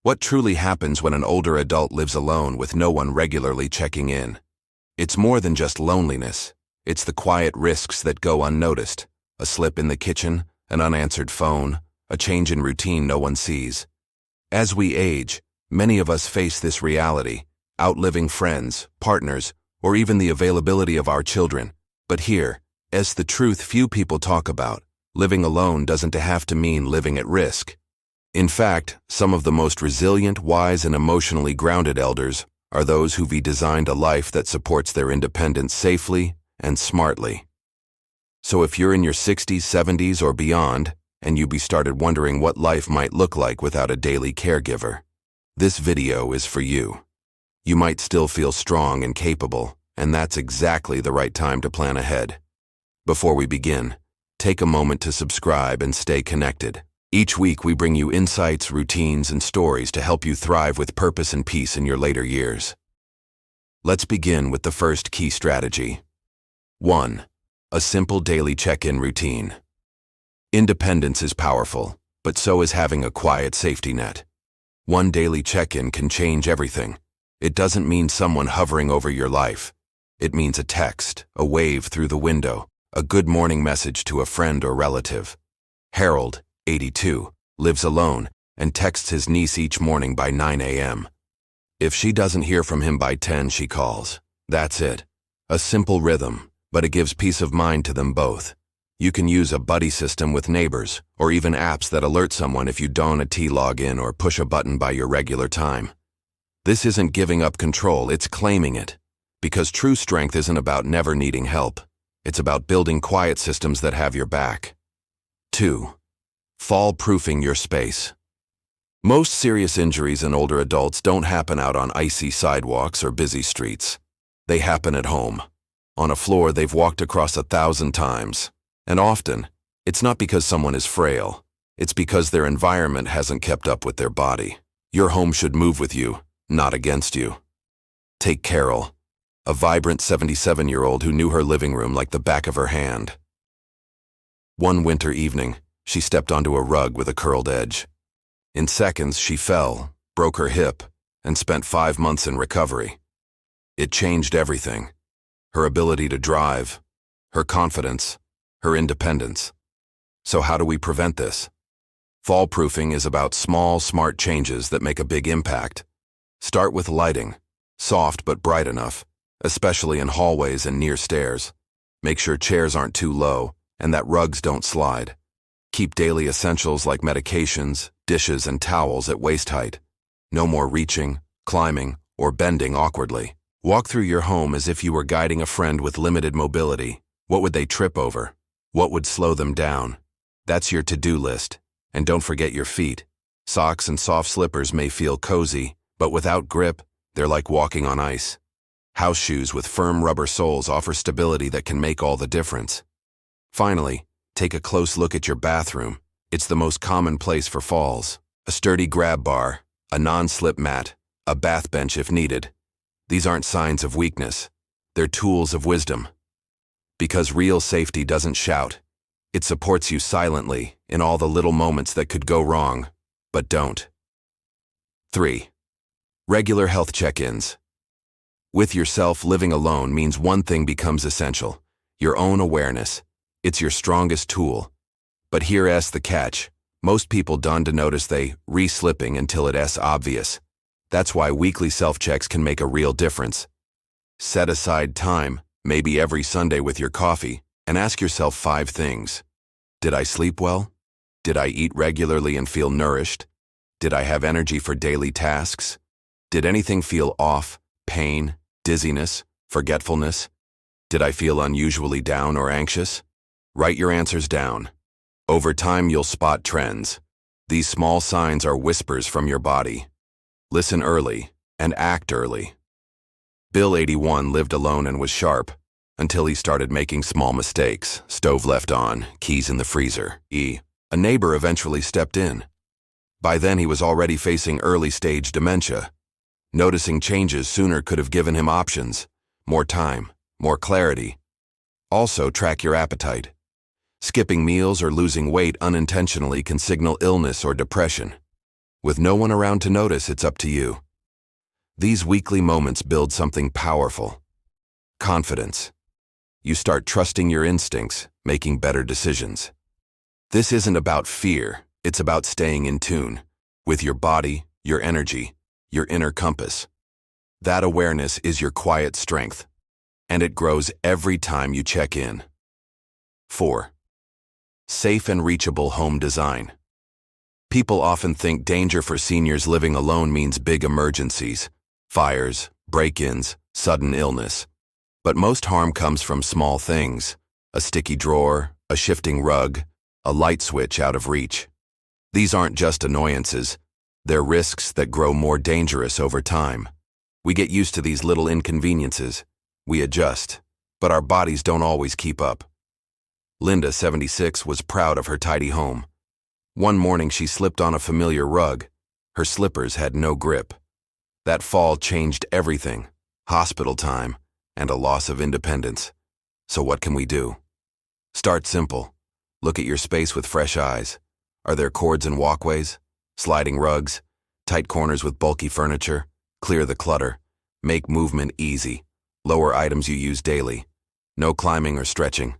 What truly happens when an older adult lives alone with no one regularly checking in? It's more than just loneliness. It's the quiet risks that go unnoticed. A slip in the kitchen, an unanswered phone, a change in routine no one sees. As we age, many of us face this reality, outliving friends, partners, or even the availability of our children. But here, as the truth few people talk about, living alone doesn't have to mean living at risk. In fact, some of the most resilient, wise, and emotionally grounded elders are those who've designed a life that supports their independence safely and smartly. So if you're in your 60s, 70s, or beyond, and you started wondering what life might look like without a daily caregiver, this video is for you. You might still feel strong and capable, and that's exactly the right time to plan ahead. Before we begin, take a moment to subscribe and stay connected. Each week we bring you insights, routines, and stories to help you thrive with purpose and peace in your later years. Let's begin with the first key strategy. 1. A simple daily check-in routine. Independence is powerful, but so is having a quiet safety net. One daily check-in can change everything. It doesn't mean someone hovering over your life. It means a text, a wave through the window, a good morning message to a friend or relative. Harold, 82, lives alone and texts his niece each morning by 9 a.m. If she doesn't hear from him by 10, she calls. That's it. A simple rhythm, but it gives peace of mind to them both. You can use a buddy system with neighbors, or even apps that alert someone if you don't log in or push a button by your regular time. This isn't giving up control, it's claiming it. Because true strength isn't about never needing help. It's about building quiet systems that have your back. 2. Fall-proofing your space. Most serious injuries in older adults don't happen out on icy sidewalks or busy streets. They happen at home, on a floor they've walked across 1,000 times. And often, it's not because someone is frail. It's because their environment hasn't kept up with their body. Your home should move with you, not against you. Take Carol, a vibrant 77-year-old who knew her living room like the back of her hand. One winter evening, she stepped onto a rug with a curled edge. In seconds, she fell, broke her hip, and spent 5 months in recovery. It changed everything. Her ability to drive, her confidence, her independence. So how do we prevent this? Fall-proofing is about small, smart changes that make a big impact. Start with lighting, soft but bright enough, especially in hallways and near stairs. Make sure chairs aren't too low and that rugs don't slide. Keep daily essentials like medications, dishes, and towels at waist height. No more reaching, climbing, or bending awkwardly. Walk through your home as if you were guiding a friend with limited mobility. What would they trip over? What would slow them down? That's your to-do list. And don't forget your feet. Socks and soft slippers may feel cozy, but without grip, they're like walking on ice. House shoes with firm rubber soles offer stability that can make all the difference. Finally, take a close look at your bathroom. It's the most common place for falls. A sturdy grab bar, a non-slip mat, a bath bench if needed. These aren't signs of weakness. They're tools of wisdom. Because real safety doesn't shout. It supports you silently in all the little moments that could go wrong, but don't. 3. Regular health check-ins. With yourself, living alone means one thing becomes essential: your own awareness. It's your strongest tool. But here's the catch. Most people don't notice they re-slipping until it's obvious. That's why weekly self-checks can make a real difference. Set aside time, maybe every Sunday with your coffee, and ask yourself 5 things. Did I sleep well? Did I eat regularly and feel nourished? Did I have energy for daily tasks? Did anything feel off? Pain, dizziness, forgetfulness? Did I feel unusually down or anxious? Write your answers down. Over time, you'll spot trends. These small signs are whispers from your body. Listen early and act early. Bill, 81, lived alone and was sharp until he started making small mistakes. Stove left on, keys in the freezer. A neighbor eventually stepped in. By then, he was already facing early-stage dementia. Noticing changes sooner could have given him options: more time, more clarity. Also, track your appetite. Skipping meals or losing weight unintentionally can signal illness or depression. With no one around to notice, it's up to you. These weekly moments build something powerful. Confidence. You start trusting your instincts, making better decisions. This isn't about fear, it's about staying in tune with your body, your energy, your inner compass. That awareness is your quiet strength, and it grows every time you check in. 4. Safe and reachable home design. People often think danger for seniors living alone means big emergencies, fires, break-ins, sudden illness. But most harm comes from small things: a sticky drawer, a shifting rug, a light switch out of reach. These aren't just annoyances, they're risks that grow more dangerous over time. We get used to these little inconveniences. We adjust, but our bodies don't always keep up. Linda, 76, was proud of her tidy home. One morning she slipped on a familiar rug. Her slippers had no grip. That fall changed everything: hospital time and a loss of independence. So what can we do? Start simple. Look at your space with fresh eyes. Are there cords and walkways? Sliding rugs? Tight corners with bulky furniture? Clear the clutter. Make movement easy. Lower items you use daily. No climbing or stretching.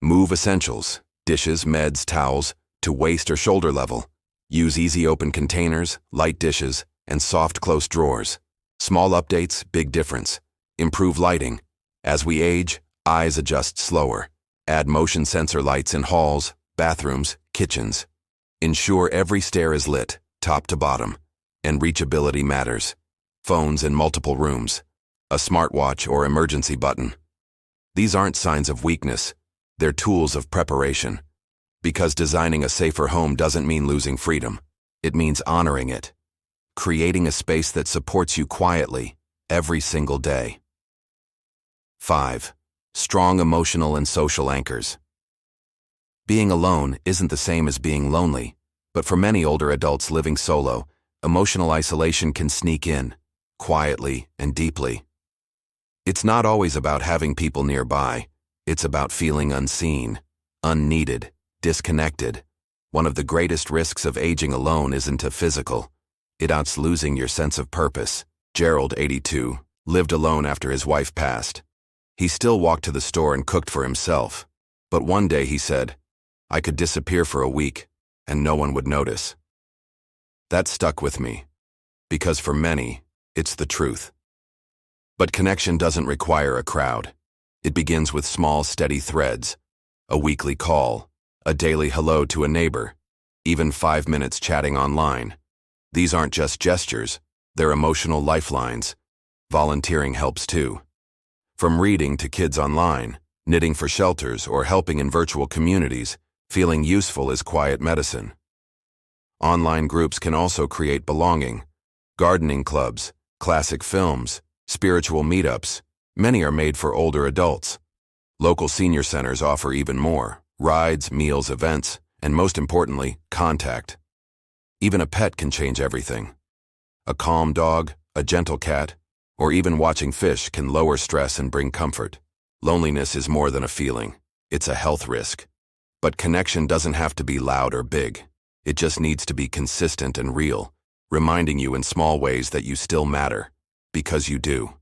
Move essentials, dishes, meds, towels, to waist or shoulder level. Use easy open containers, light dishes, and soft close drawers. Small updates, big difference. Improve lighting. As we age, eyes adjust slower. Add motion sensor lights in halls, bathrooms, kitchens. Ensure every stair is lit, top to bottom. And reachability matters. Phones in multiple rooms. A smartwatch or emergency button. These aren't signs of weakness. They're tools of preparation. Because designing a safer home doesn't mean losing freedom. It means honoring it. Creating a space that supports you quietly, every single day. 5. Strong emotional and social anchors. Being alone isn't the same as being lonely, but for many older adults living solo, emotional isolation can sneak in, quietly and deeply. It's not always about having people nearby. It's about feeling unseen, unneeded, disconnected. One of the greatest risks of aging alone isn't physical. It's losing your sense of purpose. Gerald, 82, lived alone after his wife passed. He still walked to the store and cooked for himself. But one day he said, "I could disappear for a week, and no one would notice." That stuck with me, because for many, it's the truth. But connection doesn't require a crowd. It begins with small, steady threads: a weekly call, a daily hello to a neighbor, even 5 minutes chatting online. These aren't just gestures, they're emotional lifelines. Volunteering helps too. From reading to kids online, knitting for shelters, or helping in virtual communities, feeling useful is quiet medicine. Online groups can also create belonging. Gardening clubs, classic films, spiritual meetups, many are made for older adults. Local senior centers offer even more: rides, meals, events, and most importantly, contact. Even a pet can change everything. A calm dog, a gentle cat, or even watching fish can lower stress and bring comfort. Loneliness is more than a feeling. It's a health risk. But connection doesn't have to be loud or big. It just needs to be consistent and real, reminding you in small ways that you still matter, because you do.